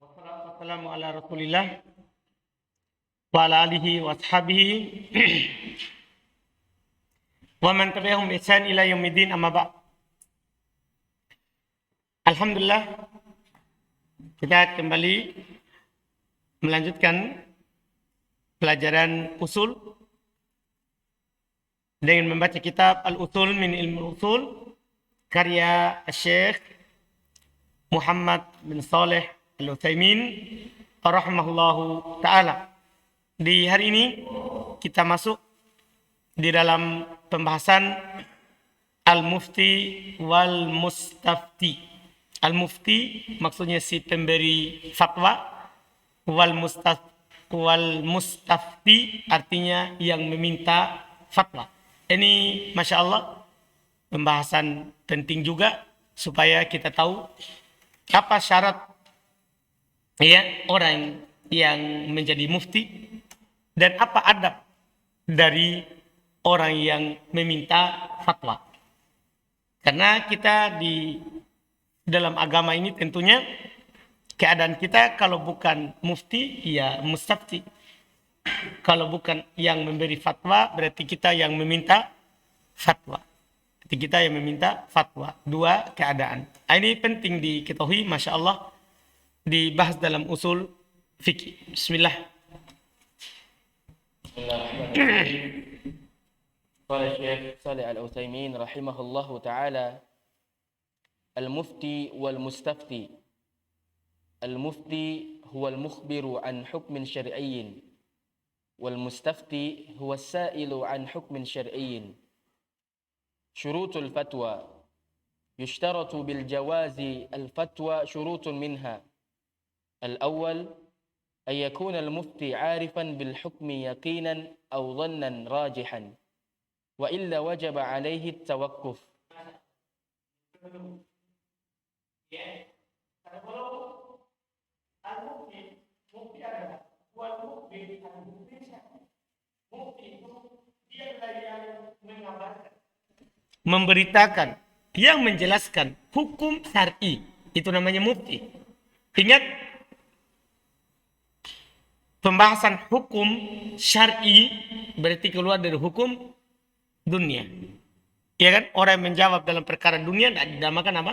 Wassalamu ala Rasulillah wa ala alihi wa ashabihi wa man tabi'ahum bi ihsan ila yaumiddin, amma ba'd. Alhamdulillah, kita kembali melanjutkan pelajaran usul dengan membaca kitab Al-Usul min Ilmu Usul karya Syekh Muhammad bin Saleh Al-Utsaimin rahimahullahu taala. Di hari ini kita masuk di dalam pembahasan Al-Mufti wal Mustafti. Al-Mufti maksudnya si pemberi fatwa, wal Mustafti artinya yang meminta fatwa. Ini Masya Allah pembahasan penting juga supaya kita tahu apa syarat orang yang menjadi mufti dan apa adab dari orang yang meminta fatwa. Karena kita di dalam agama ini tentunya keadaan kita kalau bukan mufti ya mustafti. Kalau bukan yang memberi fatwa berarti kita yang meminta fatwa. Berarti kita yang meminta fatwa. Dua keadaan. Ini penting diketahui, Masya Allah, dibahas dalam usul fikih. Bismillah. Bismillahirrahmanirrahim. Qala Syekh Shalih Al-Utsaimin rahimahullahu taala, Al-Mufti wal Mustafti. Al-Mufti huwa al-mukhbiru an hukmin syar'iyyin wal Mustafti huwa as-sa'ilu an hukmin syar'iyyin. Syurutul fatwa. Yushtaratu bil jawazi al-fatwa syurutun minha. Al-awwal أن يكون المفتي عارفا بالحكم يقينا أو ظنا راجحا وإلا وجب عليه التوقف. Memberitakan, yang menjelaskan hukum syar'i, itu namanya mufti. Ingat, pembahasan hukum syar'i berarti keluar dari hukum dunia. Ya kan? Orang yang menjawab dalam perkara dunia dinamakan apa?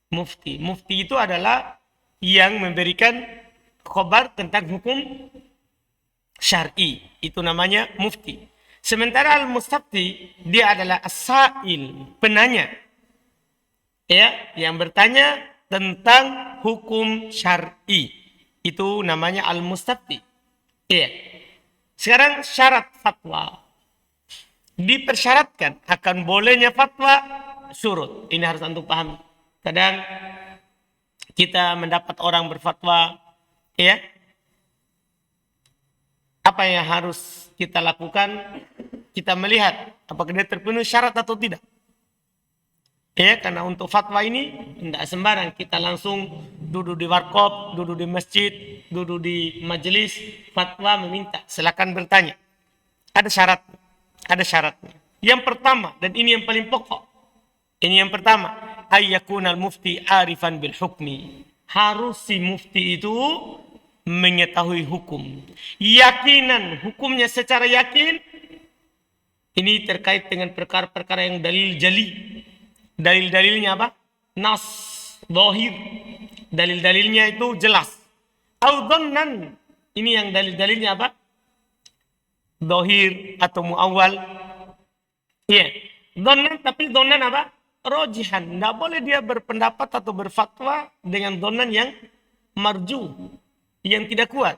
Mufti. Mufti itu adalah yang memberikan khabar tentang hukum syar'i. Itu namanya mufti. Sementara al-mustafti dia adalah as-sa'il, penanya. Ya, yang bertanya tentang hukum syar'i. Itu namanya al-mustafti. Iya. Sekarang syarat fatwa. Dipersyaratkan akan bolehnya fatwa syurut. Ini harus antum paham. Kadang kita mendapat orang berfatwa, ya. Apa yang harus kita lakukan? Kita melihat apakah dia terpenuhi syarat atau tidak. Ya, karena untuk fatwa ini tidak sembarang kita langsung duduk di warkop, duduk di masjid, duduk di majelis fatwa meminta. Silakan bertanya. Ada syaratnya. Yang pertama dan ini yang paling pokok. Ini yang pertama, ayyakunal mufti arifan bil hukmi. Harus si mufti itu mengetahui hukum. Yakinan hukumnya secara yakin. Ini terkait dengan perkara-perkara yang dalil jali. Dalil-dalilnya apa? Nas, zahir. Dalil-dalilnya itu jelas. Au dhannan. Ini yang dalil-dalilnya apa? Zahir atau muawwal. Iya. Dhannan, tapi dhannan apa? Rajihan. Tidak boleh dia berpendapat atau berfatwa dengan dhannan yang marju, yang tidak kuat.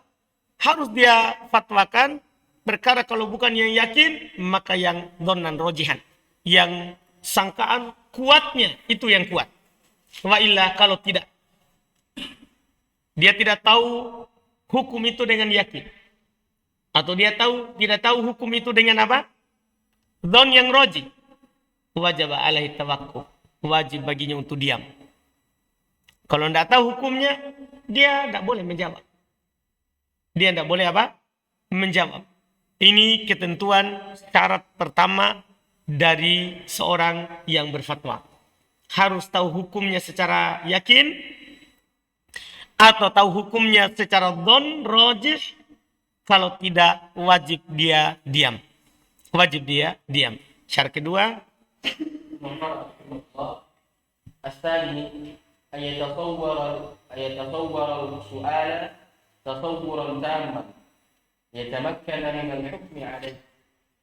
Harus dia fatwakan perkara kalau bukan yang yakin, maka yang dhannan rajihan. Yang sangkaan kuatnya itu yang kuat. Wa illa kalau tidak, dia tidak tahu hukum itu dengan yakin, atau dia tidak tahu hukum itu dengan apa? Dzon yang roji, wajib alaihi tawakkuf, wajib baginya untuk diam. Kalau tidak tahu hukumnya, dia tidak boleh menjawab. Dia tidak boleh apa? Menjawab. Ini ketentuan syarat pertama dari seorang yang berfatwa. harus tahu hukumnya secara yakin, atau tahu hukumnya secara dhon, rajih. Kalau tidak, wajib dia diam. Wajib dia diam. Syarat kedua, الثاني أن يتصور السؤال تصورا تاما يتمكن من الحكم عليه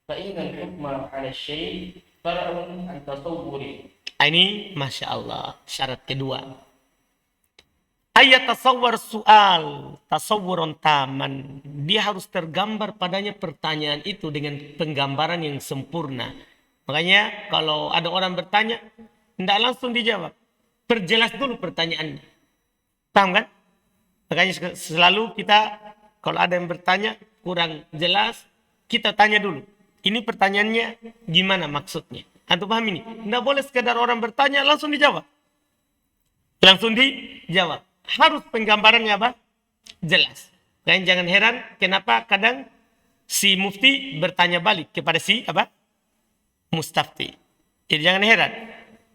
فإن الحكم على الشيء فرع عن تصوره. ini Masya Allah, syarat kedua. Ayat tasawwur soal, tasawwuron taman. Dia harus tergambar padanya pertanyaan itu dengan penggambaran yang sempurna. Makanya kalau ada orang bertanya, tidak langsung dijawab. Perjelas dulu pertanyaannya. Paham kan? Makanya selalu kita, kalau ada yang bertanya kurang jelas, kita tanya dulu. Ini pertanyaannya gimana maksudnya? Antum paham ini? Tidak boleh sekedar orang bertanya langsung dijawab. Langsung dijawab. Harus penggambarannya apa? Jelas. Dan jangan heran kenapa kadang si mufti bertanya balik kepada si apa? Mustafti. Jadi jangan heran.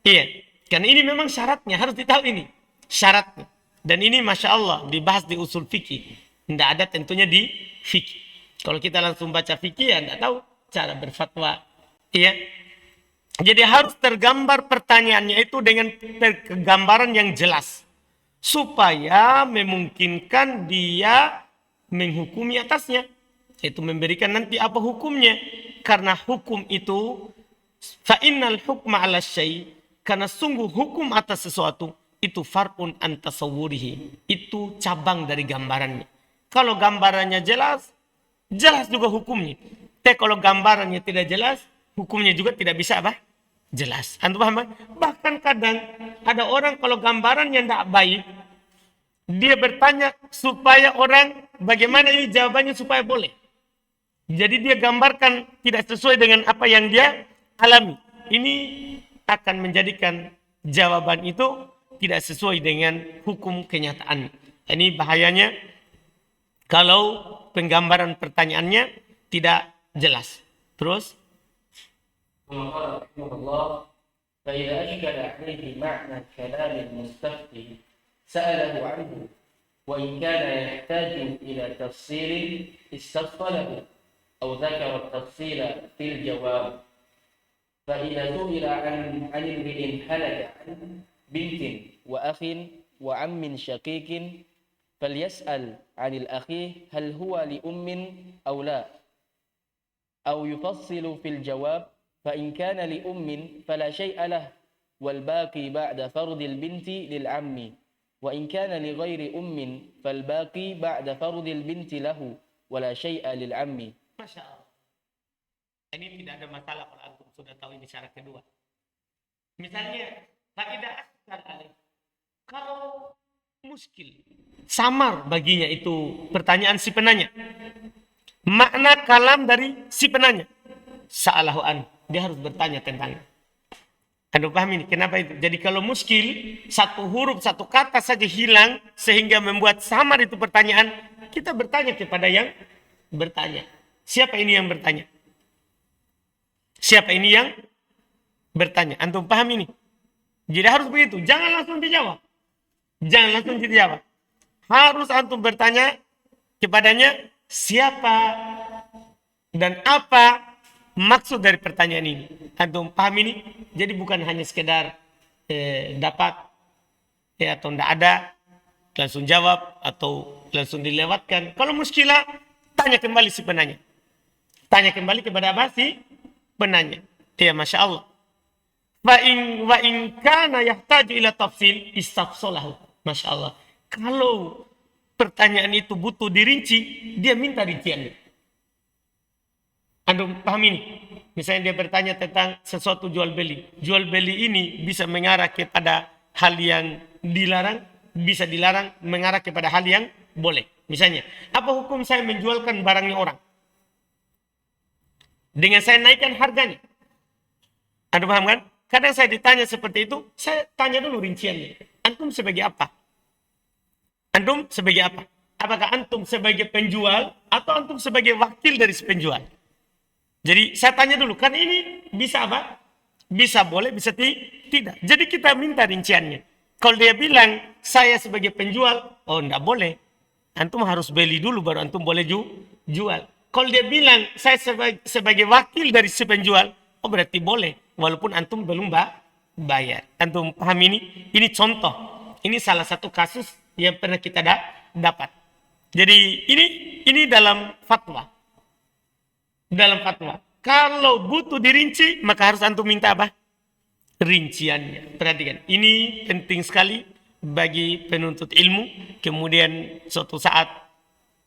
Iya. Karena ini memang syaratnya. Harus ditahu ini. Syaratnya. Dan ini Masya Allah dibahas di usul fikih. Tidak ada tentunya di fikih. Kalau kita langsung baca fikih ya tidak tahu cara berfatwa. Iya. Jadi harus tergambar pertanyaannya itu dengan gambaran yang jelas. Supaya memungkinkan dia menghukumi atasnya. Yaitu memberikan nanti apa hukumnya. Karena hukum itu, fa'innal hukma ala syai', karena sungguh hukum atas sesuatu, itu far'un an tasawwurihi. Itu cabang dari gambarannya. Kalau gambarannya jelas, jelas juga hukumnya. Tapi kalau gambarannya tidak jelas, hukumnya juga tidak bisa apa? Jelas. Antum paham? Bahkan kadang ada orang kalau gambarannya tidak baik, dia bertanya supaya orang bagaimana ini jawabannya supaya boleh. Jadi dia gambarkan tidak sesuai dengan apa yang dia alami. Ini akan menjadikan jawaban itu tidak sesuai dengan hukum kenyataan. Ini bahayanya kalau penggambaran pertanyaannya tidak jelas. Terus قال رحمه الله فإذا أشكل عليه معنى كلام المستفتي سأله عنه وإن كان يحتاج إلى تفصيل استفصله أو ذكر التفصيل في الجواب فإذا سئل عن امرئ هلك عن بنت وأخ وعم شقيق فليسأل عن الأخيه هل هو لأم أو لا أو يفصل في الجواب فإن كان لأم فلا شيء له والباقي بعد فرض البنت للعم وإن كان لغير أم فالباقي بعد فرض البنت له ولا شيء للعم. Masya Allah. Ini tidak ada masalah kalau antum sudah tahu ini syarat kedua. Misalnya, fa'idah asal alaih. Kalau muskil, samar baginya itu pertanyaan si penanya. Makna kalam dari si penanya. Sa'alahu an. Dia harus bertanya tentang. Anda paham ini? Kenapa itu? Jadi kalau muskil, satu huruf, satu kata saja hilang, sehingga membuat samar itu pertanyaan, kita bertanya kepada yang bertanya. Siapa ini yang bertanya? Siapa ini yang bertanya? Antum paham ini? Jadi harus begitu. Jangan langsung dijawab. Jangan langsung dijawab. Harus antum bertanya kepadanya siapa dan apa maksud dari pertanyaan ini. Antum paham ini? Jadi bukan hanya sekedar dapat atau tidak ada, langsung jawab atau langsung dilewatkan. Kalau muskilah, tanya kembali si penanya. Tanya kembali kepada apa si penanya. Ya Masya Allah. Wa in kana yahtaju ila tafsil istafsalahu. Masya Allah. Kalau pertanyaan itu butuh dirinci, dia minta rinciannya. Anda paham ini? Misalnya dia bertanya tentang sesuatu jual beli. Jual beli ini bisa mengarah kepada hal yang dilarang, bisa dilarang mengarah kepada hal yang boleh. Misalnya, apa hukum saya menjualkan barangnya orang? Dengan saya naikkan harganya. Anda paham kan? Kadang saya ditanya seperti itu, saya tanya dulu rinciannya. Antum sebagai apa? Antum sebagai apa? Apakah antum sebagai penjual atau antum sebagai wakil dari si penjual? Jadi saya tanya dulu, kan ini bisa apa? Bisa boleh, bisa tidak. Jadi kita minta rinciannya. Kalau dia bilang, saya sebagai penjual, oh enggak boleh. Antum harus beli dulu baru antum boleh jual. Kalau dia bilang, saya sebagai wakil dari si penjual, oh berarti boleh. Walaupun antum belum bayar. Antum paham ini? Ini contoh. Ini salah satu kasus yang pernah kita dapat. Jadi ini dalam fatwa. Dalam fatwa. Kalau butuh dirinci, maka harus antum minta apa? Rinciannya. Perhatikan, ini penting sekali bagi penuntut ilmu. Kemudian suatu saat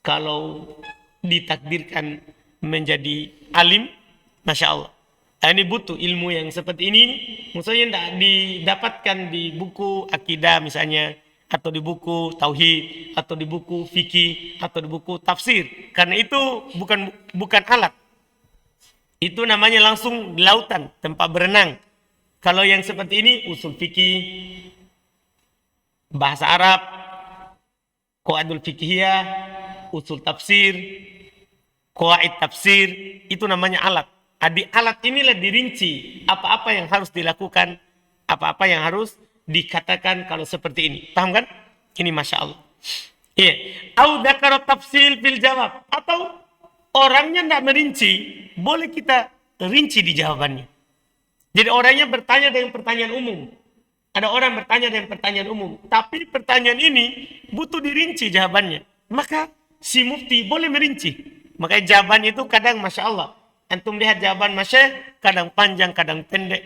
kalau ditakdirkan menjadi alim, Masya Allah. Ini butuh ilmu yang seperti ini. Maksudnya tidak didapatkan di buku akidah misalnya, atau di buku tauhid, atau di buku fikih, atau di buku tafsir. Karena itu bukan alat. Itu namanya langsung di lautan, tempat berenang. Kalau yang seperti ini, usul fikih, bahasa Arab, qawaidul fiqhiyah, usul tafsir, qawaid tafsir, itu namanya alat. Di alat inilah dirinci apa-apa yang harus dilakukan, apa-apa yang harus dikatakan kalau seperti ini. Paham kan? Ini Masya Allah. Iya. Au dzakara tafsil fil jawab. Atau orangnya tidak merinci, boleh kita rinci di jawabannya. Jadi orangnya bertanya dengan pertanyaan umum. Ada orang bertanya dengan pertanyaan umum. Tapi pertanyaan ini butuh dirinci jawabannya. Maka si mufti boleh merinci. Makanya jawabannya itu kadang Masya Allah. Antum lihat jawaban Masya, kadang panjang, kadang pendek.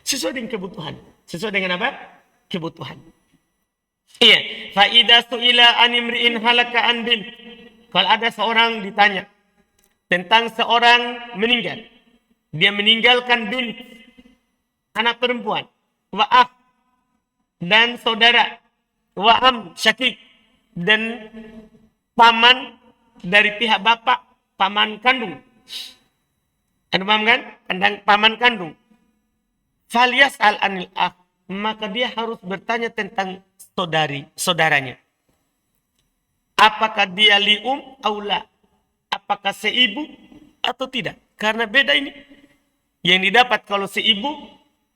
Sesuai dengan kebutuhan. Sesuai dengan apa? Kebutuhan. Iya. Fa'idha su'ila animri'in halaka an bin. Kalau ada seorang ditanya tentang seorang meninggal. Dia meninggalkan bin, anak perempuan, wa'ah, dan saudara, wa'am, syakik, dan paman dari pihak bapak, paman kandung. Anda paham kan? Paman kandung. Falyas al-anil akh. Maka dia harus bertanya tentang saudaranya. Apakah dia li'um atau la? Apakah seibu atau tidak? Karena beda ini. Yang didapat kalau seibu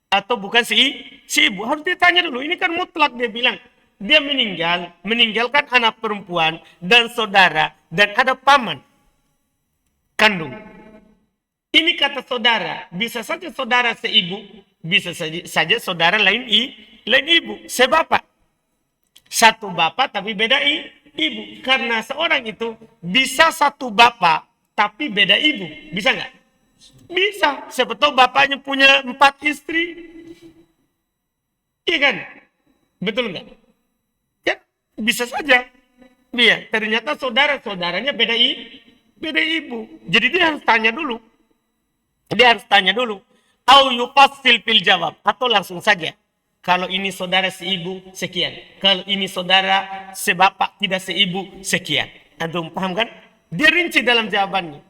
atau bukan seibu. Harus ditanya dulu. Ini kan mutlak dia bilang. Dia meninggalkan anak perempuan dan saudara dan ada paman kandung. Ini kata saudara. Bisa saja saudara seibu. Bisa saja saudara lain ibu. Sebapak. Satu bapak tapi beda ibu. Karena seorang itu bisa satu bapak tapi beda ibu. Bisa nggak? Bisa. Siapa tahu bapaknya punya 4 istri. Iya kan? Betul nggak? Ya, bisa saja. Iya, ternyata saudaranya beda ibu. Jadi dia harus tanya dulu. Au yufassil fil jawab. Atau langsung saja. Kalau ini saudara seibu, sekian. Kalau ini saudara sebapak, tidak seibu, sekian. Antum paham kan? Dia rinci dalam jawabannya.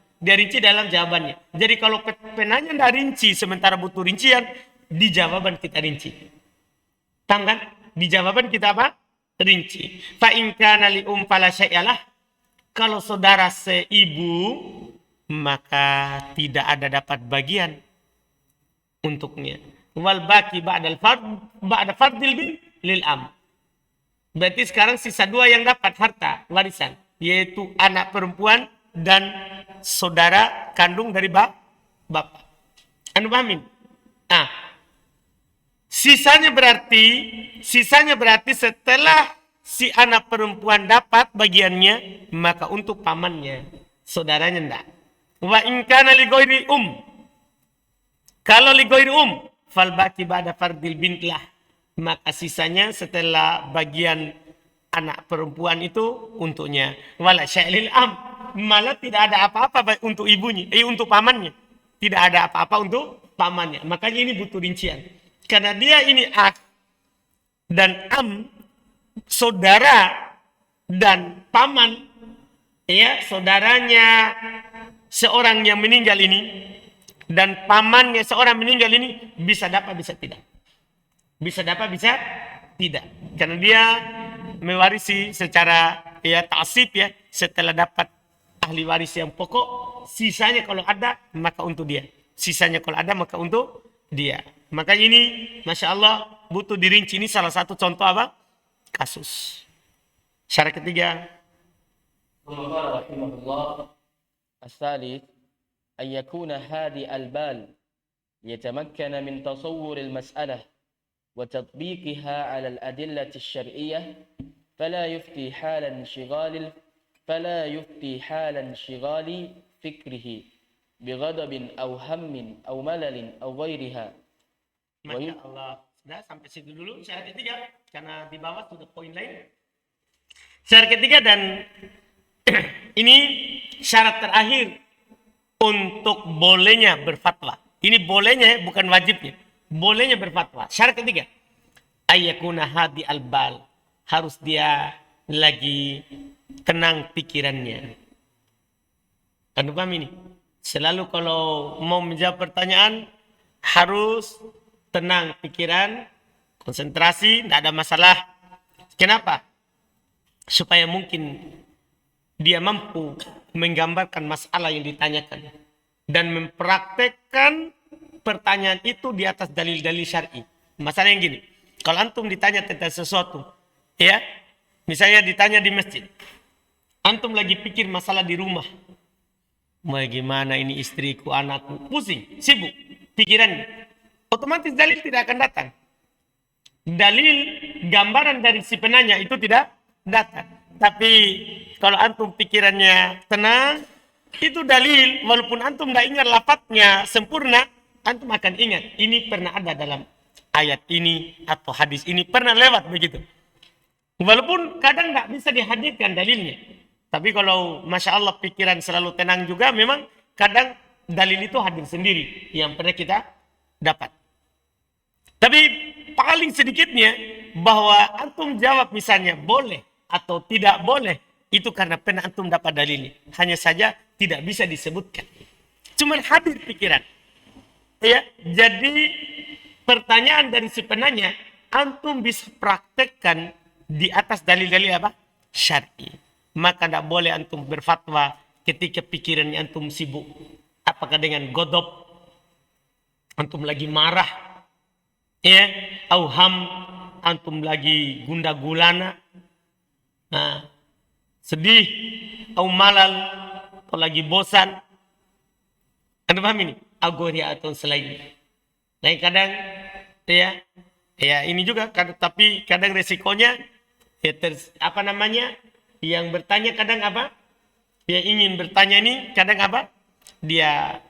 Jadi kalau penanya tidak rinci, sementara butuh rincian, di jawaban kita rinci. Paham kan? Di jawaban kita apa? Rinci. Fa in kana li fala syai'alah. Kalau saudara seibu, maka tidak ada dapat bagian untuknya. Wal baki ba'da fardil bin lil am. Berarti sekarang sisa 2 yang dapat harta warisan, yaitu anak perempuan dan saudara kandung dari bapak. Anu pahamin? Sisanya berarti setelah si anak perempuan dapat bagiannya, maka untuk pamannya, saudaranya enggak. Wa in kana li ghairi Kalau li ghairi fal baqi ba'da fardil bint lah. Maka sisanya setelah bagian anak perempuan itu untuknya. Wala sya'lil am. Malah tidak ada apa-apa untuk ibunya, untuk pamannya. Tidak ada apa-apa untuk pamannya. Makanya ini butuh rincian. Karena dia ini akh dan am, saudara dan paman, ya, saudaranya seorang yang meninggal ini dan pamannya seorang meninggal ini bisa dapat bisa tidak. Bisa dapat bisa tidak. Karena dia mewarisi secara ta'sib ya, setelah dapat ahli waris yang pokok, sisanya kalau ada maka untuk dia. Sisanya kalau ada maka untuk dia. Maka ini, Masya Allah, butuh dirinci. Ini salah satu contoh apa? Kasus. Syarat ketiga. ثم قال رحمه الله الثالث أن يكون هادئ البال يتمكن من تصور المسألة وتطبيقها على الأدلة الشرعية فلا يفتي حال انشغال فكره بغضب أو هم أو ملل أو غيرها. Masya Allah. Sudah sampai situ dulu syarat ketiga. Karena di bawah sudah poin lain. Syarat ketiga dan ini syarat terakhir untuk bolehnya berfatwa. Ini bolehnya bukan wajibnya. Bolehnya berfatwa. Syarat ketiga. Ayyakuna hadi al-bal. Harus dia lagi tenang pikirannya. Anda paham ini? Selalu kalau mau menjawab pertanyaan harus tenang pikiran, konsentrasi, tidak ada masalah. Kenapa? Supaya mungkin dia mampu menggambarkan masalah yang ditanyakan dan mempraktekkan pertanyaan itu di atas dalil-dalil syar'i. Masalah yang gini, kalau antum ditanya tentang sesuatu, ya, misalnya ditanya di masjid, antum lagi pikir masalah di rumah, mau gimana ini istriku, anakku, pusing, sibuk pikirannya, otomatis dalil tidak akan datang. Dalil gambaran dari si penanya itu tidak datang. Tapi kalau antum pikirannya tenang, itu dalil, walaupun antum tidak ingat lafadznya sempurna, antum akan ingat. Ini pernah ada dalam ayat ini atau hadis ini, pernah lewat begitu. Walaupun kadang tidak bisa dihadirkan dalilnya. Tapi kalau Masya Allah pikiran selalu tenang juga, memang kadang dalil itu hadir sendiri yang pernah kita dapat. Tapi paling sedikitnya bahwa antum jawab misalnya boleh atau tidak boleh, itu karena pernah antum dapat dalilnya. Hanya saja tidak bisa disebutkan. Cuman hadir pikiran. Ya, jadi pertanyaan dari si penanya, antum bisa praktekkan di atas dalil-dalil apa? Syar'i. Maka tidak boleh antum berfatwa ketika pikirannya antum sibuk. Apakah dengan godop, antum lagi marah, ya, auham, antum lagi gundah gulana, nah, sedih, atau malal, atau lagi bosan. Anda paham ini? Agoria atau selain. Nah, kadang, ya ini juga, tapi kadang resikonya, ya apa namanya, yang bertanya kadang apa? Yang ingin bertanya ini kadang apa? Dia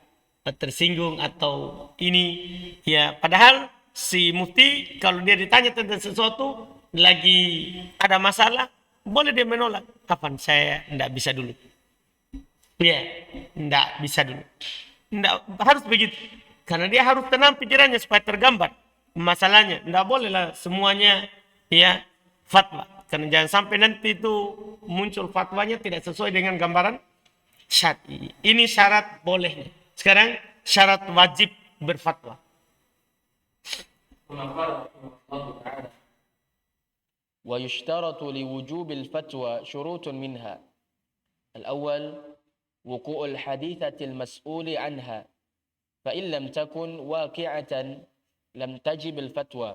tersinggung atau ini, ya padahal si mufti kalau dia ditanya tentang sesuatu lagi ada masalah, boleh dia menolak. Kapan saya tidak bisa dulu. Ya, tidak bisa dulu. Tidak harus begitu. Karena dia harus tenang pikirannya supaya tergambar masalahnya. Tidak bolehlah semuanya ya fatwa. Karena jangan sampai nanti itu muncul fatwanya tidak sesuai dengan gambaran syar'i. Ini syarat bolehnya. Sekarang syarat wajib berfatwa. ويشترط لوجوب الفتوى شروط منها الأول وقوع الحديثة المسؤول عنها فإن لم تكن واقعة لم تجب الفتوى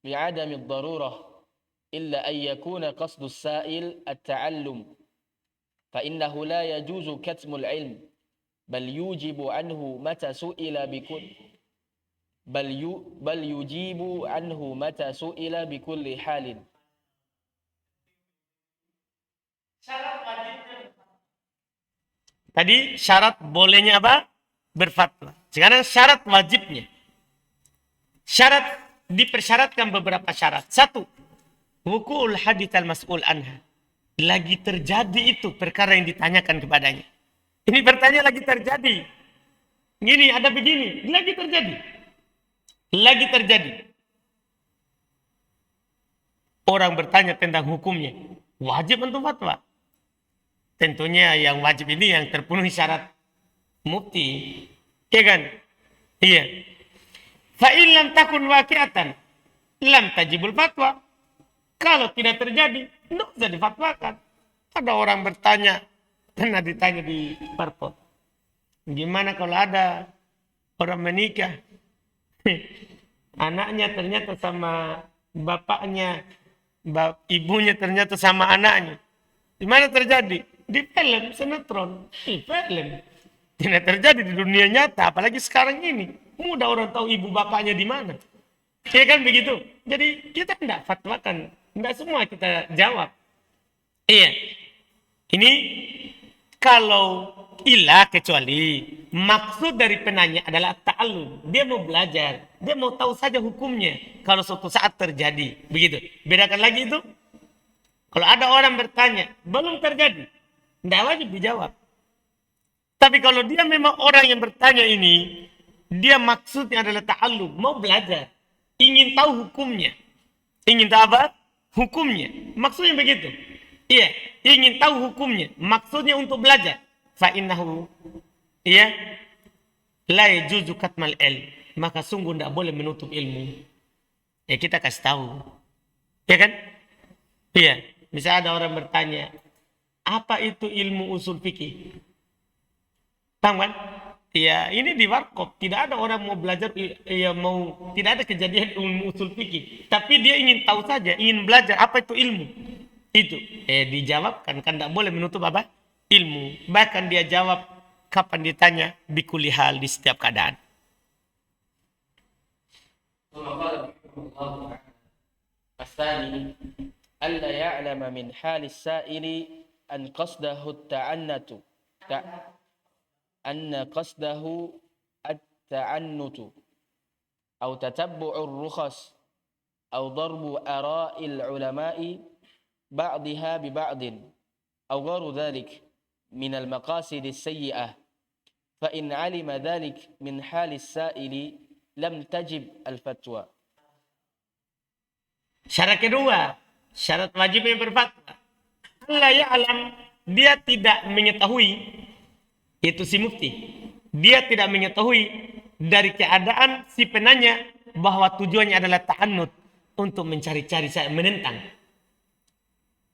بعدم الضرورة إلا أن يكون قصد السائل التعلم فإنه لا يجوز كتم العلم بل يوجب عنه متى سئل بكل بل يجيب عنه متى سئل بكل حال. Tadi syarat bolehnya apa? Berfatwa. Sekarang syarat wajibnya. Syarat dipersyaratkan beberapa syarat. Satu, wuku'ul hadits al-mas'ul anha. Lagi terjadi itu perkara yang ditanyakan kepadanya. Ini bertanya lagi terjadi. Gini, ada begini. Lagi terjadi. Lagi terjadi. Orang bertanya tentang hukumnya. Wajib untuk fatwa. Tentunya yang wajib ini yang terpenuhi syarat mufti. Ya kan? Iya. Fa'in lam takun waqi'atan lam tajibul fatwa. Kalau tidak terjadi, tidak usah difatwakan. Ada orang bertanya, pernah ditanya di parpol. Gimana kalau ada orang menikah, Anaknya ternyata sama bapaknya, ibunya ternyata sama anaknya. Di mana terjadi? Di film, sinetron, di film. Tidak terjadi di dunia nyata, apalagi sekarang ini. Mudah orang tahu ibu bapaknya di mana. Ya kan begitu. Jadi kita tidak fatwakan, tidak semua kita jawab. Iya. Ini kalau ilah kecuali maksud dari penanya adalah ta'allum. Dia mau belajar, dia mau tahu saja hukumnya kalau suatu saat terjadi. Begitu. Bedakan lagi itu. Kalau ada orang bertanya, belum terjadi, tidak wajib dijawab. Tapi kalau dia memang orang yang bertanya ini, dia maksudnya adalah ta'allum, mau belajar, ingin tahu hukumnya. Ingin tahu apa? Hukumnya. Maksudnya begitu. Iya, ingin tahu hukumnya. Maksudnya untuk belajar. Fa'innahu, iya, la yajuzu katmal ilm. Maka sungguh tidak boleh menutup ilmu. Ya kita kasih tahu. Ya kan? Iya. Bisa ada orang bertanya, apa itu ilmu usul fikih? Paham kan? Ya, ini di warkop tidak ada orang mau belajar, ya mau tidak ada kejadian ilmu usul fikih. Tapi dia ingin tahu saja, ingin belajar apa itu ilmu. Itu dijawabkan kan tidak boleh menutup apa? Ilmu. Bahkan dia jawab kapan ditanya bikuli hal di setiap keadaan. الثاني ألا يعلم من حال السائل أن قصده التعنت أن قصده التعنت أو تتبع الرخص أو ضرب آراء العلماء بعضها ببعض أو غير ذلك من المقاصد السيئة فإن علم ذلك من حال السائل لم تجب الفتوى. Syarat kedua, syarat wajibnya berfatwa. Allah ya'lam, dia tidak mengetahui, itu si mufti. Dia tidak mengetahui dari keadaan si penanya bahwa tujuannya adalah ta'annud, untuk mencari-cari, menentang.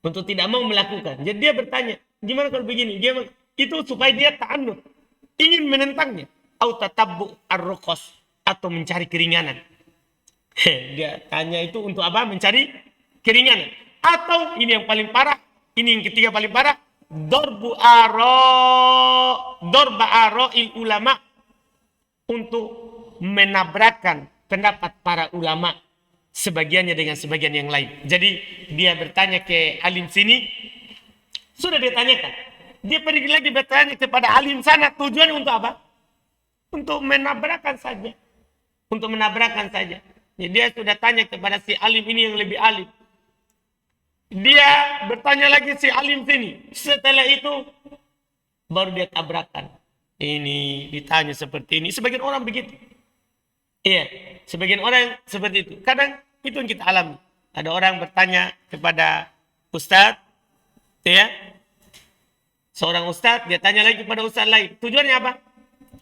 Untuk tidak mau melakukan. Jadi dia bertanya, gimana kalau begini? Itu supaya dia ta'annud, ingin menentangnya. Au tatabbu ar-ruqas, atau mencari keringanan. Dia tanya itu untuk apa? Mencari keringanan. Atau ini yang paling parah, ini yang ketiga paling parah, dorba ara'il ulama, untuk menabrakkan pendapat para ulama sebagiannya dengan sebagian yang lain. Jadi dia bertanya ke alim sini, sudah ditanyakan. Dia pergi lagi bertanya kepada alim sana, tujuannya untuk apa? Untuk menabrakkan saja. Untuk menabrakkan saja. Jadi dia sudah tanya kepada si alim ini yang lebih alim. Dia bertanya lagi si alim sini. Setelah itu baru dia tabrakan. Ini ditanya seperti ini. Sebagian orang begitu. Iya, sebagian orang seperti itu. Kadang itu yang kita alami. Ada orang bertanya kepada ustadz, ya, seorang ustadz, dia tanya lagi kepada ustadz lain. Tujuannya apa?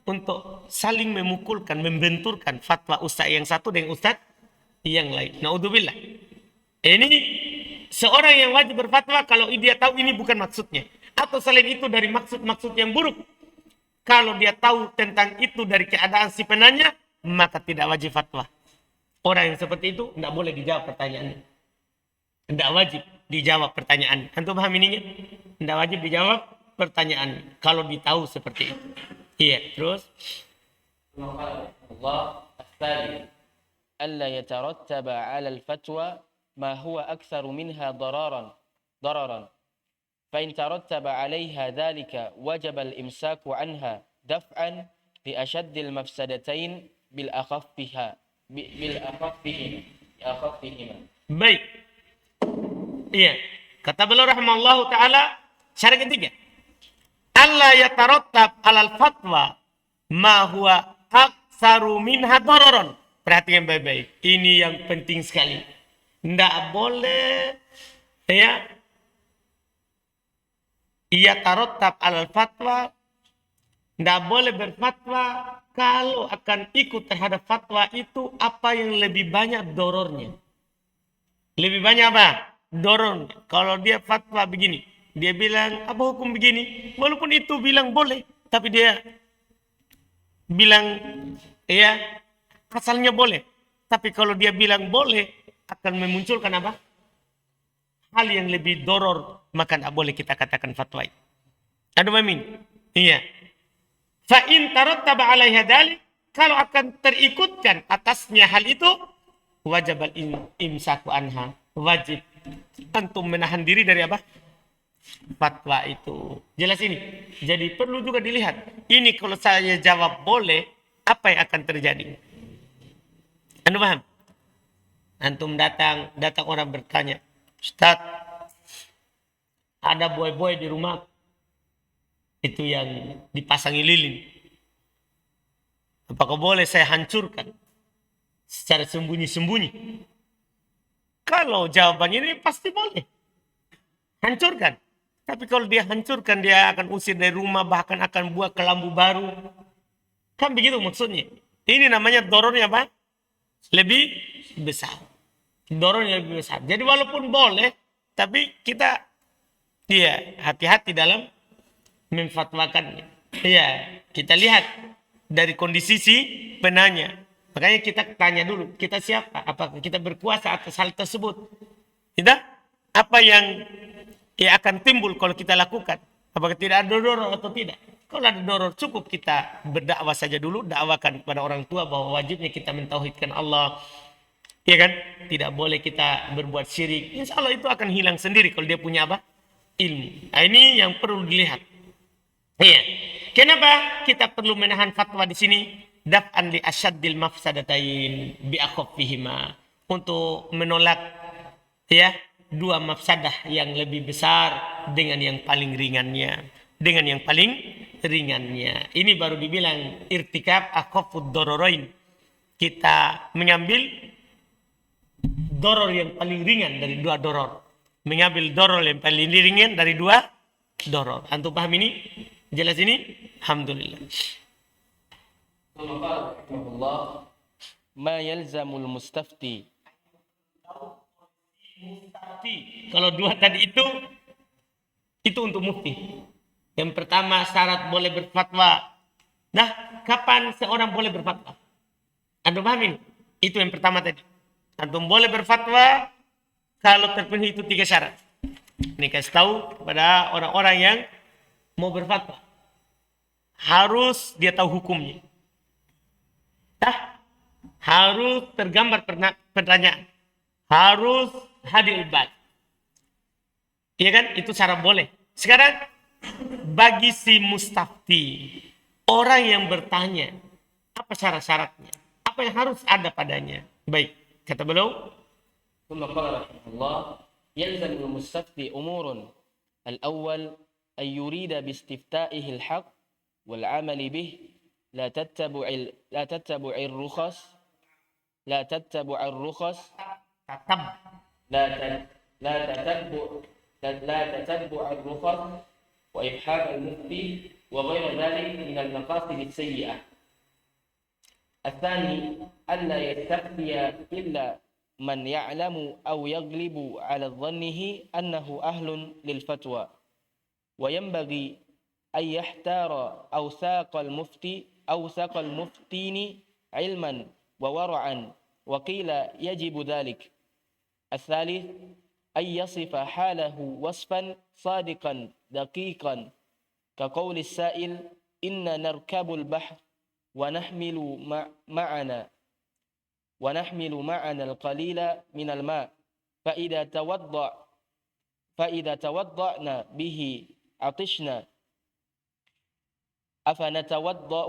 Untuk saling memukulkan, membenturkan fatwa ustadz yang satu dengan ustadz yang lain. Naudzubillah. Ini seorang yang wajib berfatwa kalau dia tahu ini bukan maksudnya. Atau selain itu dari maksud-maksud yang buruk. Kalau dia tahu tentang itu dari keadaan si penanya, maka tidak wajib fatwa. Orang yang seperti itu tidak boleh dijawab pertanyaannya. Tidak wajib dijawab pertanyaan. Antum paham ininya? Tidak wajib dijawab pertanyaan kalau ditahu seperti itu. Iya, terus الله الثالث ألا يترتب على الفتوى ما هو أكثر منها ضررا فإن ترتب عليها ذلك وجب الإمساك عنها دفعا لأشد المفسدتين بأخفهما. Baik. Iya. Kata beliau rahimahullah ta'ala, syarat ketiga. Allah yatarattab alal fatwa ma huwa aktsaru minha dararan. Perhatikan baik-baik. Ini yang penting sekali. Tidak boleh ya yatarattab alal fatwa, tidak boleh berfatwa kalau akan ikut terhadap fatwa itu apa yang lebih banyak dorornya. Lebih banyak apa? Dorong. Kalau dia fatwa begini, dia bilang apa hukum begini, walaupun itu bilang boleh, tapi dia bilang ya asalnya boleh. Tapi kalau dia bilang boleh, akan memunculkan apa? Hal yang lebih doror, maka tidak boleh kita katakan fatwa. Ada mamin? Iya. Fa in tarattaba 'alaiha dzalik, kalau akan terikutkan atasnya hal itu, wajib imsaku anha, wajib antum menahan diri dari apa? Fatwa itu. Jelas ini. Jadi perlu juga dilihat. Ini kalau saya jawab boleh, apa yang akan terjadi? Anda paham? Antum datang orang bertanya, Ustaz, ada boy-boy di rumah itu yang dipasangi lilin. Apakah boleh saya hancurkan secara sembunyi-sembunyi? Kalau jawabannya ini pasti boleh. Hancurkan. Tapi kalau dia hancurkan, dia akan usir dari rumah, bahkan akan buat kelambu baru. Kan begitu maksudnya. Ini namanya dorornya apa? Lebih besar. Dorornya lebih besar. Jadi walaupun boleh, tapi kita hati-hati dalam memfatwakannya. Iya, kita lihat dari kondisi si penanya. Makanya kita tanya dulu, kita siapa? Apakah kita berkuasa atas hal tersebut? Kita apa yang akan timbul kalau kita lakukan? Apakah tidak ada doror atau tidak? Kalau ada doror, cukup kita berdakwah saja dulu, dakwakan kepada orang tua bahwa wajibnya kita mentauhidkan Allah. Ya kan? Tidak boleh kita berbuat syirik. Insya Allah itu akan hilang sendiri kalau dia punya apa? Ilmu. Nah, ini yang perlu dilihat. Iya. Kenapa kita perlu menahan fatwa di sini? Daf'an li asyaddil mafsadatain bi akhafihima. Untuk menolak dua mafsadah yang lebih besar dengan yang paling ringannya. Ini baru dibilang irtikab akhafud dororoin. Kita mengambil doror yang paling ringan dari dua doror. Mengambil doror yang paling ringan dari dua doror. Antum paham ini? Jelas ini? Alhamdulillah. Ma yalzamul mustafti. Kalau dua tadi itu untuk mufti. Yang pertama syarat boleh berfatwa. Nah, kapan seorang boleh berfatwa? Antum paham ini? Itu yang pertama tadi. Antum boleh berfatwa kalau terpenuhi itu 3 syarat. Ini kasih tahu kepada orang-orang yang mau berfatwa. Harus dia tahu hukumnya. Harus tergambar pertanyaan. Harus hadir bal. Iya kan? Itu syarat boleh. Sekarang bagi si mustafti, orang yang bertanya, apa syarat-syaratnya? Apa yang harus ada padanya? Baik, kata beliau. ثم قال رحمه الله يلزم المستفتي أمور الأول أن يريد باستفتائه الحق والعمل به لا تتبع الرخص لا تتبع الرخص لا تتبع الرخص وإبحاق المفتي وغير ذلك من المقاصد السيئة. الثاني ألا يستفتي إلا من يعلم أو يغلب على ظنه أنه أهل للفتوى، وينبغي أن يحتار أوثق المفتين علما وورعا، وقيل يجب ذلك. الثالث أن يصف حاله وصفا صادقا دقيقا كقول السائل إن نركب البحر ونحمل معنا القليل من الماء فإذا توضأنا به عطشنا أفنتوضأ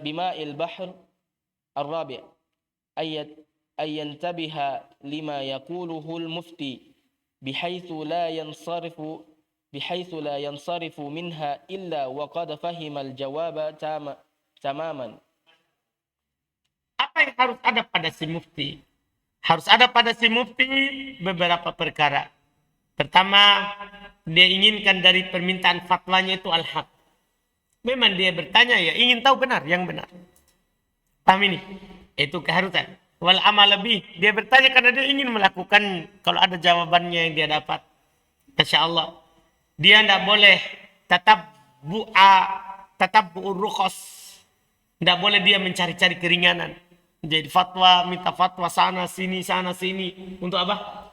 بماء البحر. الرابع أن ينتبه لما يقوله المفتي بحيث لا ينصرف منها إلا وقد فهم الجواب تماما. Apa yang harus ada pada si mufti? Harus ada pada si mufti beberapa perkara. Pertama, dia inginkan dari permintaan fatwanya itu al-haq. Memang dia bertanya ingin tahu benar, yang benar. Paham ini? Itu keharusan. Wal amal lebih, dia bertanya karena dia ingin melakukan kalau ada jawabannya yang dia dapat. Masya Allah. Dia tidak boleh tatabbu'ur rukhas. Tidak boleh dia mencari-cari keringanan. Jadi fatwa, minta fatwa sana sini. Untuk apa?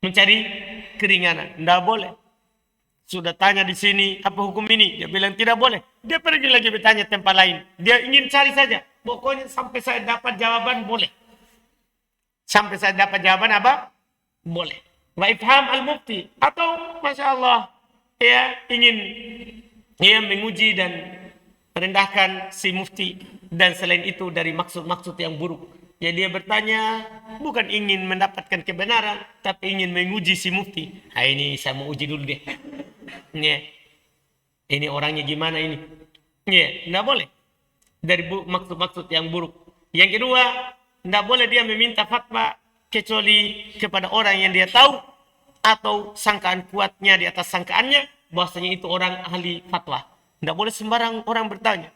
Mencari keringanan. Tidak boleh. Sudah tanya di sini, apa hukum ini? Dia bilang tidak boleh. Dia pergi lagi bertanya tempat lain. Dia ingin cari saja. Pokoknya sampai saya dapat jawaban, boleh. Sampai saya dapat jawaban apa? Boleh. Wa ifham al-mufti. Atau, Masya Allah, ya ingin menguji dan merendahkan si mufti. Dan selain itu dari maksud-maksud yang buruk. Jadi dia bertanya, bukan ingin mendapatkan kebenaran, tapi ingin menguji si mufti. Nah ini saya mau uji dulu deh. Ya. Ini orangnya gimana ini? Ya, tidak boleh. Dari maksud-maksud yang buruk. Yang kedua, tidak boleh dia meminta fatwa kecuali kepada orang yang dia tahu atau sangkaan kuatnya di atas sangkaannya bahwasanya itu orang ahli fatwa. Tidak boleh sembarang orang bertanya.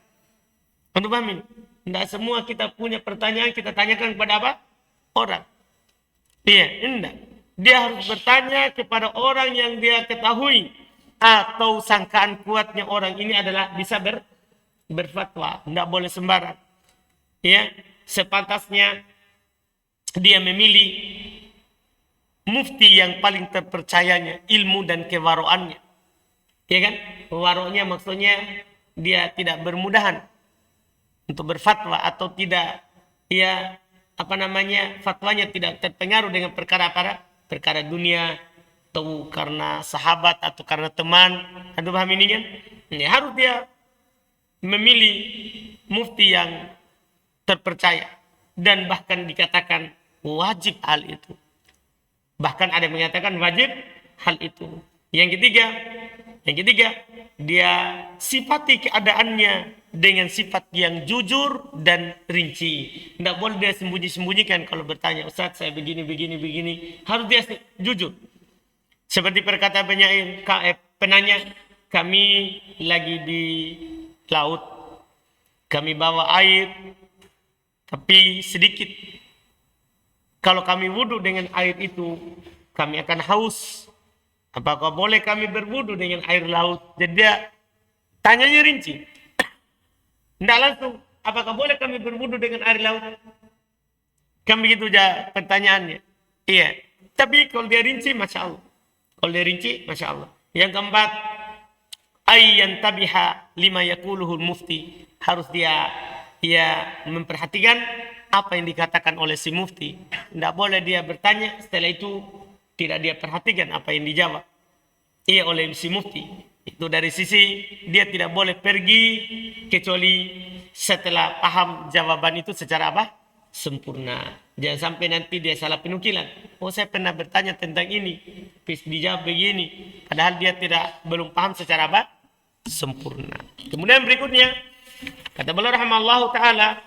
Anda paham? Tidak semua kita punya pertanyaan kita tanyakan kepada apa? Orang. Iya, tidak. Dia harus bertanya kepada orang yang dia ketahui atau sangkaan kuatnya orang ini adalah bisa berfatwa. Tidak boleh sembarang. Ya, sepantasnya dia memilih mufti yang paling terpercayanya, ilmu dan kewaroannya. Ya kan? Waronya maksudnya dia tidak bermudahan untuk berfatwa atau tidak fatwanya tidak terpengaruh dengan perkara dunia atau karena sahabat atau karena teman. Anda paham ini kan? Ya, harus dia memilih mufti yang terpercaya dan bahkan dikatakan wajib hal itu. Bahkan ada yang mengatakan wajib hal itu. Yang ketiga, dia sifati keadaannya dengan sifat yang jujur dan rinci. Tidak boleh dia sembunyi-sembunyikan kalau bertanya, Ustaz saya begini. Harus dia jujur. Seperti perkataan penanya, kami lagi di laut. Kami bawa air, tapi sedikit. Kalau kami wudhu dengan air itu, kami akan haus. Apakah boleh kami berwudhu dengan air laut? Jadi dia tanyanya rinci. Tidak langsung, apakah boleh kami berwudu dengan air laut? Kan begitu aja pertanyaannya. Iya. Tapi kalau dia rinci, Masya Allah. Yang keempat, ayyan tabiha lima yakuluhul mufti. Harus dia memperhatikan apa yang dikatakan oleh si mufti. Tidak boleh dia bertanya, setelah itu tidak dia perhatikan apa yang dijawab. Iya oleh si mufti. Itu dari sisi dia tidak boleh pergi kecuali setelah paham jawaban itu secara apa? Sempurna. Jangan sampai nanti dia salah penukilan. Oh saya pernah bertanya tentang ini. Terus dijawab begini. Padahal dia belum paham secara apa? Sempurna. Kemudian berikutnya. Kata beliau rahimallahu ta'ala.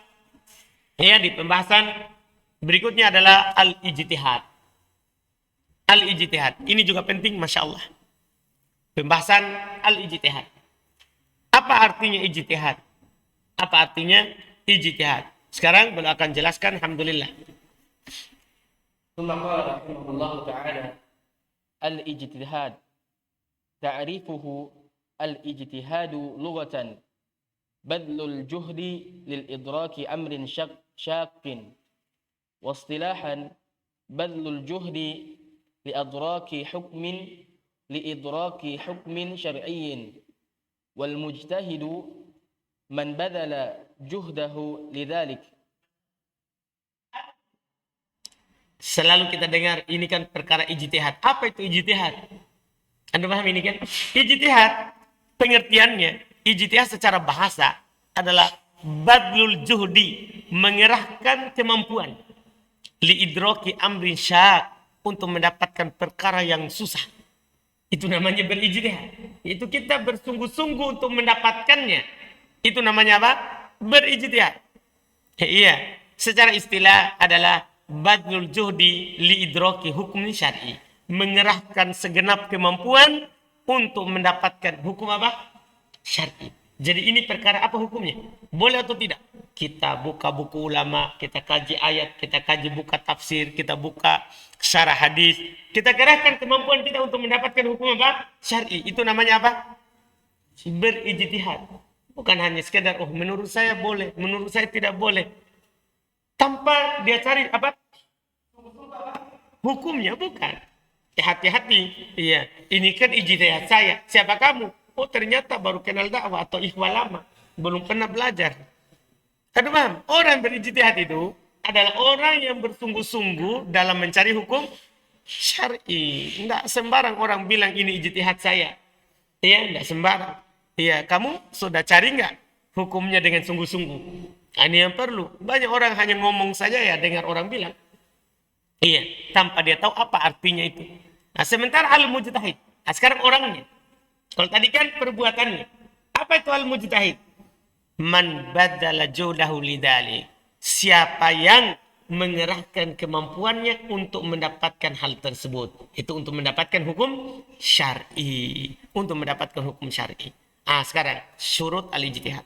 Ya di pembahasan berikutnya adalah al-ijtihad. Al-ijtihad. Ini juga penting Masya Allah. Pembahasan al-ijtihad. Apa artinya ijtihad? Sekarang beliau akan jelaskan alhamdulillah. ثم قال رحمه الله تعالى الاجتهاد تعريفه الاجتهاد لغة بذل الجهد للإدراك أمر شاق واصطلاحا بذل الجهد لإدراك حكم شرعي والمجتهد من بذل جهده لذلك. Selalu kita dengar ini kan perkara ijtihad. Apa itu ijtihad? Anda paham ini kan? Ijtihad pengertiannya, ijtihad secara bahasa adalah badlul juhdi, mengerahkan kemampuan liidraki amrin syaq, untuk mendapatkan perkara yang susah. Itu namanya berijtihad. Itu kita bersungguh-sungguh untuk mendapatkannya. Itu namanya apa? Berijtihad. Iya, secara istilah adalah badlul juhdi liidraki hukmin syar'i, mengerahkan segenap kemampuan untuk mendapatkan hukum apa? Syar'i. Jadi ini perkara apa hukumnya? Boleh atau tidak? Kita buka buku ulama, kita kaji ayat, kita kaji buka tafsir, kita buka syarah hadis, kita kerahkan kemampuan kita untuk mendapatkan hukum apa? Syar'i. Itu namanya apa? Berijtihad. Bukan hanya sekedar menurut saya boleh, menurut saya tidak boleh. tanpa dia cari apa? Hukumnya bukan. Hati-hati. Iya, ini kan ijtihad saya. Siapa kamu? Oh, ternyata baru kenal dakwah atau ikhwah lama, belum pernah belajar. Kan paham? Orang berijtihad itu adalah orang yang bersungguh-sungguh dalam mencari hukum syar'i. Enggak sembarang orang bilang ini ijtihad saya. Iya, enggak sembarang. Iya, kamu sudah cari enggak hukumnya dengan sungguh-sungguh? Nah, ini yang perlu. Banyak orang hanya ngomong saja ya dengar orang bilang. Iya, tanpa dia tahu apa artinya itu. Nah, sementara al-mujtahid. Nah, sekarang orangnya. Kalau tadi kan perbuatannya. Apa itu al-mujtahid? Man badala judahu lidalik. Siapa yang mengerahkan kemampuannya untuk mendapatkan hal tersebut. Itu untuk mendapatkan hukum syar'i. Untuk mendapatkan hukum syar'i. Ah, sekarang syurut al-ijtihad.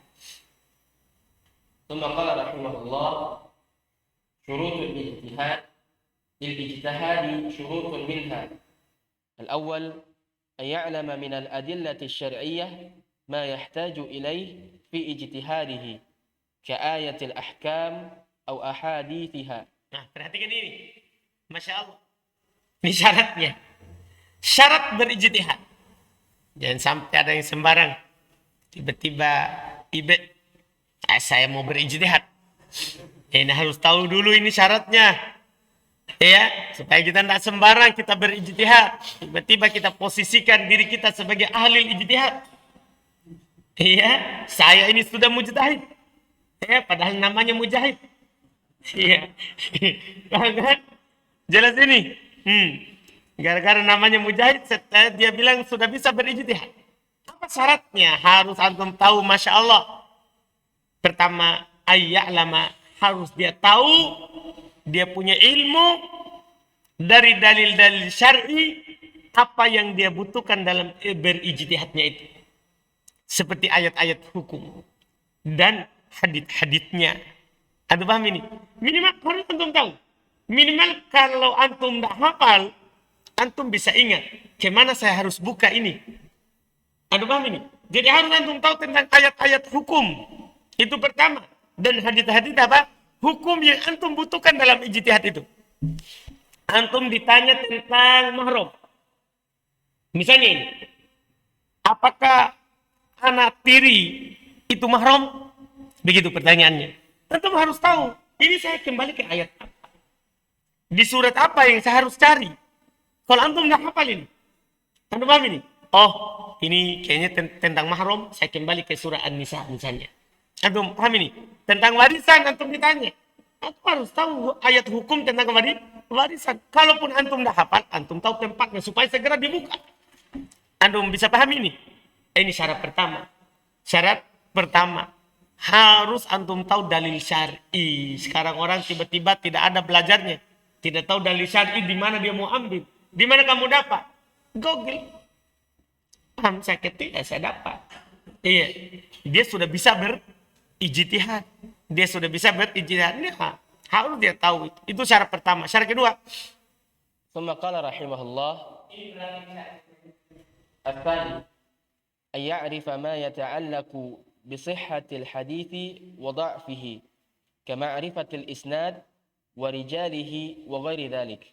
ثم قال رحمه الله شروط الاجتهاد للاجتهاد شروط منها الأول أن يعلم من الأدلة الشرعية ما يحتاج إليه في اجتهاده كآية الأحكام أو أحاديثها. Nah, perhatikan ini. Masya Allah. Ini syaratnya. Syarat berijtihad. Jangan sampai ada yang sembarang. Tiba-tiba saya mau berijtihad. Ini harus tahu dulu ini syaratnya. Ya, supaya kita tidak sembarang kita berijtihad. Tiba-tiba kita posisikan diri kita sebagai ahli ijtihad. Iya, saya ini sudah mujtahid. Ya, padahal namanya mujahid. Iya. Kan? Jelas ini. Gara-gara namanya mujahid, setelah dia bilang sudah bisa berijtihad. Apa syaratnya? Harus antum tahu, Masya Allah. Pertama, ayya'lama, harus dia tahu, dia punya ilmu dari dalil-dalil syar'i apa yang dia butuhkan dalam berijtihadnya itu. Seperti ayat-ayat hukum dan hadits-haditsnya. Antum paham ini? Minimal harus antum tahu. Minimal kalau antum tidak hafal, antum bisa ingat kemana saya harus buka ini. Antum paham ini? Jadi harus antum tahu tentang ayat-ayat hukum. Itu pertama. Dan hadits-hadits apa? Hukum yang antum butuhkan dalam ijtihad itu. Antum ditanya tentang mahram. Misalnya ini. Apakah anak tiri itu mahram? Begitu pertanyaannya. Antum harus tahu. Ini saya kembali ke ayat apa? Di surat apa yang saya harus cari? Kalau antum nggak hafal ini. Antum paham ini? Oh, ini kayaknya tentang mahram. Saya kembali ke surah An-Nisa misalnya. Antum paham ini? Tentang warisan antum ditanya. Antum harus tahu ayat hukum tentang warisan. Kalaupun antum dah hafal, antum tahu tempatnya supaya segera dibuka. Antum bisa paham ini? Ini syarat pertama. Syarat pertama. Harus antum tahu dalil syar'i. Sekarang orang tiba-tiba tidak ada belajarnya. Tidak tahu dalil syar'i di mana dia mau ambil. Di mana kamu dapat? Google. Paham saya ketik, saya dapat. Iya. Dia sudah bisa berijtihad. Dia sudah bisa berijtihad. Nah, harus dia tahu itu. Itu syarat pertama. Syarat kedua. ثم قال رحمه الله الثاني أن يعرف ما يتعلق بصحة الحديث وضعفه كمعرفة الإسناد ورجاله وغير ذلك.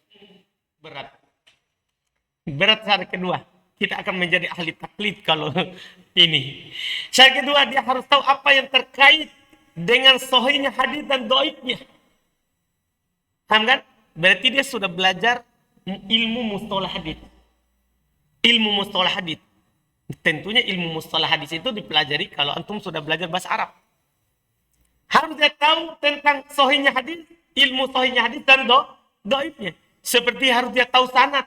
Berat syarat kedua. Kita akan menjadi ahli taklid kalau ini. Syarat kedua, dia harus tahu apa yang terkait dengan sahihnya hadis dan dhaifnya. Paham kan? Berarti dia sudah belajar ilmu mustalah hadis. Ilmu mustalah hadis. Tentunya ilmu mustalah hadis itu dipelajari kalau antum sudah belajar bahasa Arab. Harus dia tahu tentang sahihnya hadis, ilmu sahihnya hadis dan dhaifnya. Seperti harus dia tahu sanad.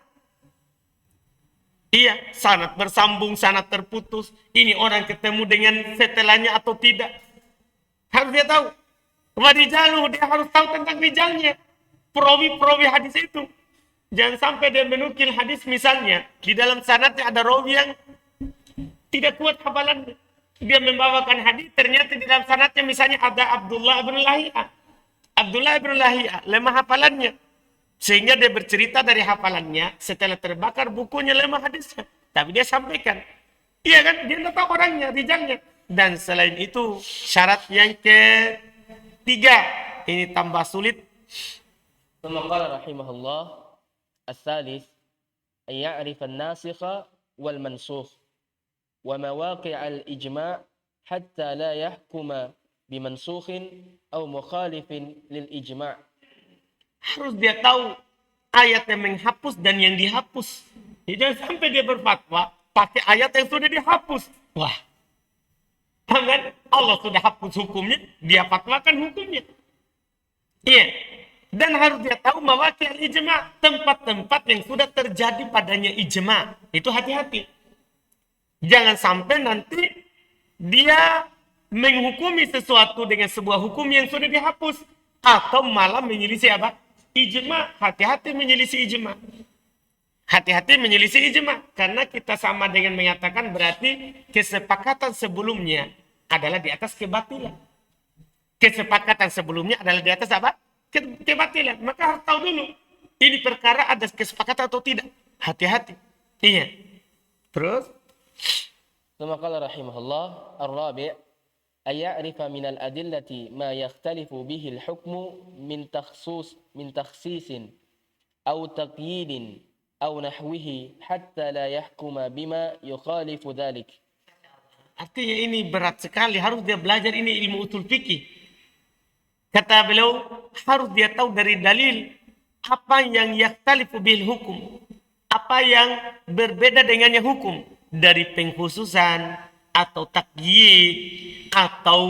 Iya, sanad bersambung, sanad terputus. Ini orang ketemu dengan setelahnya atau tidak. Harus dia tahu. Warijaluh, dia harus tahu tentang rijalnya. Perawi-perawi hadis itu. Jangan sampai dia menukil hadis misalnya. Di dalam sanadnya ada rawi yang tidak kuat hafalannya. Dia membawakan hadis, ternyata di dalam sanadnya misalnya ada Abdullah bin Lahiyah. Abdullah bin Lahiyah, lemah hafalannya. Sehingga dia bercerita dari hafalannya, setelah terbakar bukunya lemah hadisnya. Tapi dia sampaikan. Iya kan? Dia tidak tahu orangnya, rijalnya. Dan selain itu, syarat yang ketiga. ini tambah sulit. ثم قال رحمه الله الثالث أن يعرف الناسخ والمنسوخ ومواقع الإجماع حتى لا يحكم بمنسوخ أو مخالف للإجماع. Harus dia tahu ayat yang menghapus dan yang dihapus. Jangan sampai dia berfatwa pakai ayat yang sudah dihapus. Wah, kan Allah sudah hapus hukumnya, dia fatwakan hukumnya. Iya. Dan harus dia tahu mawaqi' al-ijma', tempat-tempat yang sudah terjadi padanya ijma'. Itu hati-hati. Jangan sampai nanti dia menghukumi sesuatu dengan sebuah hukum yang sudah dihapus. Atau malah menyelisih apa? Ijma'. Hati-hati menyelisih ijma'. Hati-hati menyelisih ijma'. Karena kita sama dengan mengatakan berarti kesepakatan sebelumnya adalah di atas kebatilan. Kesepakatan sebelumnya adalah di atas apa? Kebatilan. Maka harus tahu dulu. Ini perkara ada kesepakatan atau tidak. Hati-hati. Iya. Terus? ثم قال رحمه الله الرابع أن يعرف من الأدلة ما يختلف به الحكم من تخصيص أو تقييد أو نحوه حتى لا يحكم بما يخالف ذلك. Artinya ini berat sekali. Harus dia belajar ini ilmu usul fikih. Kata beliau, harus dia tahu dari dalil apa yang yakhtalifu bil hukum. Apa yang berbeda dengannya hukum. Dari pengkhususan atau takyid atau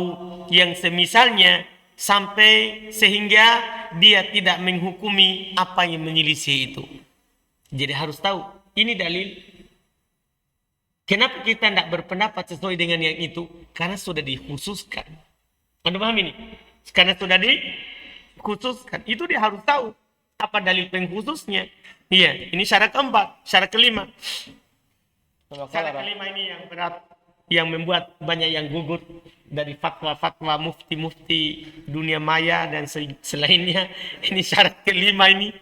yang semisalnya sampai sehingga dia tidak menghukumi apa yang menyelisih itu. Jadi harus tahu, ini dalil. Kenapa kita tidak berpendapat sesuai dengan yang itu? Karena sudah dikhususkan. Anda paham ini? Karena sudah dikhususkan. Itu dia harus tahu. Apa dalil pengkhususnya? Iya, ini syarat keempat. Syarat kelima. Syarat kelima ini yang berat. Yang membuat banyak yang gugur. Dari fatwa-fatwa mufti-mufti dunia maya dan selainnya. Ini syarat kelima ini.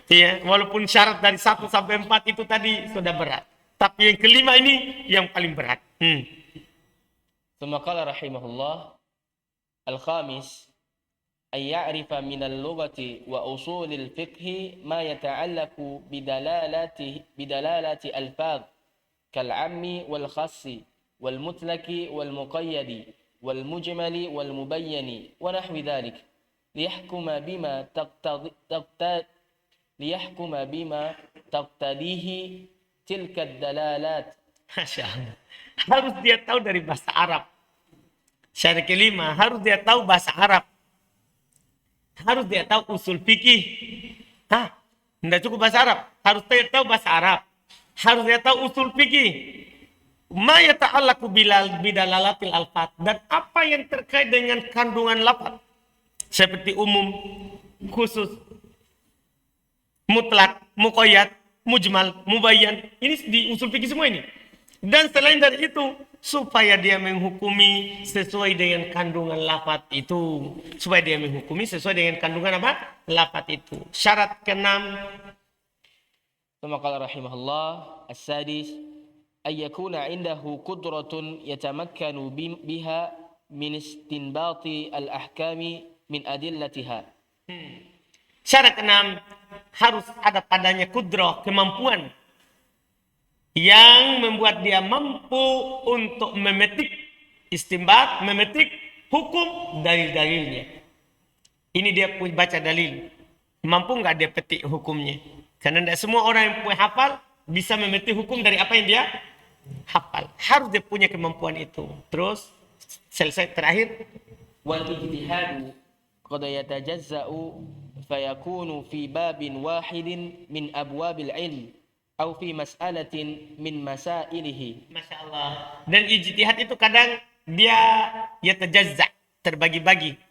Iya, walaupun syarat dari 1 sampai 4 itu tadi sudah berat. Tapi yang kelima ini yang paling berat. ثم قال رحمه الله الخامس أن يعرف من اللغة وأصول الفقه ما يتعلق بدلالة ألفاظ كالعم والخاص والمطلق والمقيد والمجمل والمبين ونحو ذلك ليحكم بما تقتضيه تلك الدلالات. Masya Allah. Harus dia tahu dari bahasa Arab. Syarat kelima, harus dia tahu bahasa Arab. Harus dia tahu usul fikih. Tidak cukup bahasa Arab. Harus dia tahu bahasa Arab. Harus dia tahu usul fikih. Ma yata'allaqu bidalalatil alfat. Dan apa yang terkait dengan kandungan lafaz. Seperti umum, khusus, mutlak, muqayyad, mujmal, mubayyan. Ini di usul fikih semua ini. Dan selain dari itu, supaya dia menghukumi sesuai dengan kandungan lafaz itu. Supaya dia menghukumi sesuai dengan kandungan apa? Lafaz itu. Syarat keenam. ثم قال رحمه الله السادس أن يكون عنده قدرة يتمكن بها من استنباط الأحكام من أدلتها. Syarat keenam, harus ada padanya kudrah, kemampuan yang membuat dia mampu untuk memetik istimbat, memetik hukum dari dalilnya. Ini dia baca dalil. Mampu nggak dia petik hukumnya? Karena tidak semua orang yang punya hafal bisa memetik hukum dari apa yang dia hafal. Harus dia punya kemampuan itu. Terus selesai terakhir. والاجتهاد قد يتجزأ فيكون في باب واحد من أبواب العلم أو في مسألة من مسائله. Masya Allah. Dan ijtihad itu kadang dia yatajazza, terbagi-bagi.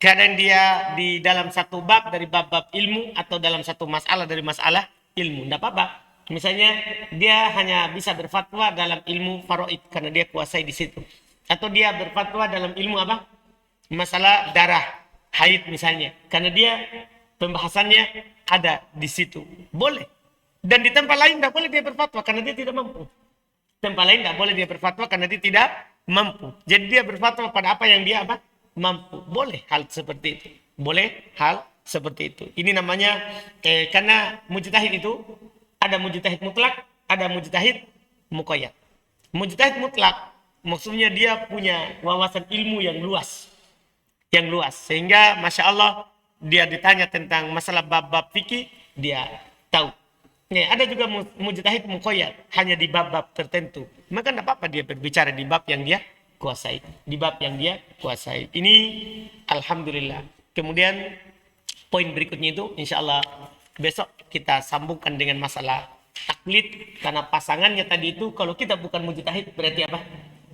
Kadang dia di dalam satu bab dari bab-bab ilmu atau dalam satu masalah dari masalah ilmu. Tidak apa-apa. Misalnya dia hanya bisa berfatwa dalam ilmu faraid karena dia kuasai di situ. Atau dia berfatwa dalam ilmu apa? Masalah darah, haid misalnya. Karena dia pembahasannya ada di situ. Boleh. Dan di tempat lain tidak boleh dia berfatwa karena dia tidak mampu. Tempat lain tidak boleh dia berfatwa karena dia tidak mampu. Jadi dia berfatwa pada apa yang dia apa? Mampu. Boleh hal seperti itu. boleh hal seperti itu. Ini namanya karena mujtahid itu ada mujtahid mutlak, ada mujtahid muqayyad. Mujtahid mutlak maksudnya dia punya wawasan ilmu yang luas. Yang luas sehingga Masya Allah dia ditanya tentang masalah bab-bab fikih dia tahu. Ya, ada juga mujtahid muqayyad hanya di bab-bab tertentu. Maka tidak apa-apa dia berbicara di bab yang dia kuasai, di bab yang dia kuasai. Ini alhamdulillah. Kemudian poin berikutnya itu insya Allah besok kita sambungkan dengan masalah taklid karena pasangannya tadi itu kalau kita bukan mujtahid berarti apa?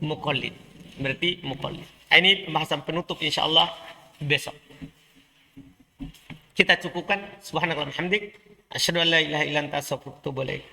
Muqallid. Berarti muqallid. Ini pembahasan penutup insya Allah besok. Kita cukupkan subhanallah hamdik asyhadu an la ilaha illa anta astaghfiruka wa atubu ilaik.